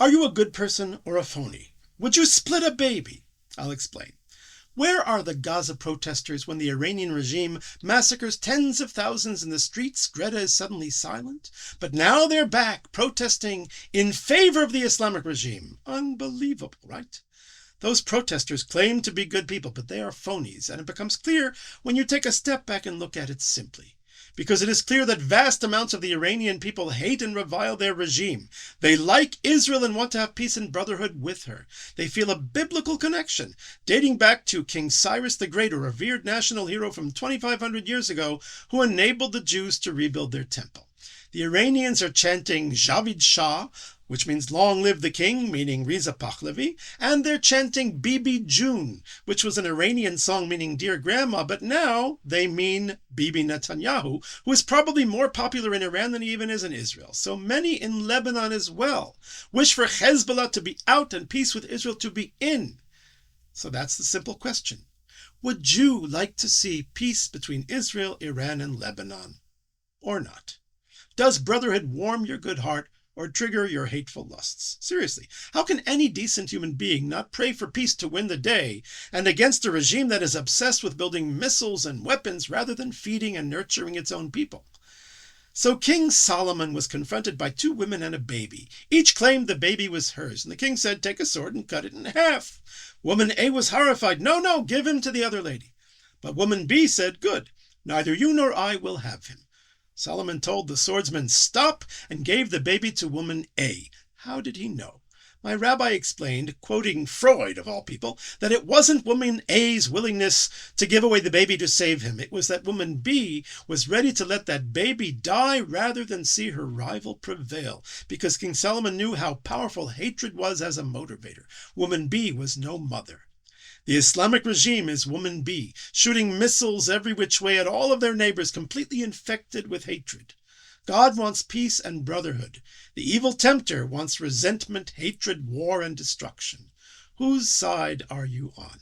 Are you a good person or a phony? Would you split a baby? I'll explain. Where are the Gaza protesters when the Iranian regime massacres tens of thousands in the streets? Greta is suddenly silent. But now they're back, protesting in favor of the Islamic regime. Unbelievable, right? Those protesters claim to be good people, but they are phonies, and it becomes clear when you take a step back and look at it simply. Because it is clear that vast amounts of the Iranian people hate and revile their regime. They like Israel and want to have peace and brotherhood with her. They feel a biblical connection, dating back to King Cyrus the Great, a revered national hero from 2,500 years ago, who enabled the Jews to rebuild their temple. The Iranians are chanting Javid Shah, which means long live the king, meaning Reza Pahlavi, and they're chanting Bibi June, which was an Iranian song meaning dear grandma, but now they mean Bibi Netanyahu, who is probably more popular in Iran than he even is in Israel. So many in Lebanon as well wish for Hezbollah to be out and peace with Israel to be in. So that's the simple question. Would you like to see peace between Israel, Iran, and Lebanon, or not? Does brotherhood warm your good heart or trigger your hateful lusts? Seriously, how can any decent human being not pray for peace to win the day and against a regime that is obsessed with building missiles and weapons rather than feeding and nurturing its own people? So King Solomon was confronted by two women and a baby. Each claimed the baby was hers, and the king said, take a sword and cut it in half. Woman A was horrified. No, give him to the other lady. But woman B said, good, neither you nor I will have him. Solomon told the swordsman, stop, and gave the baby to woman A. How did he know? My rabbi explained, quoting Freud of all people, that it wasn't woman A's willingness to give away the baby to save him. It was that woman B was ready to let that baby die rather than see her rival prevail, because King Solomon knew how powerful hatred was as a motivator. Woman B was no mother. The Islamic regime is woman B, shooting missiles every which way at all of their neighbors, completely infected with hatred. God wants peace and brotherhood. The evil tempter wants resentment, hatred, war, and destruction. Whose side are you on?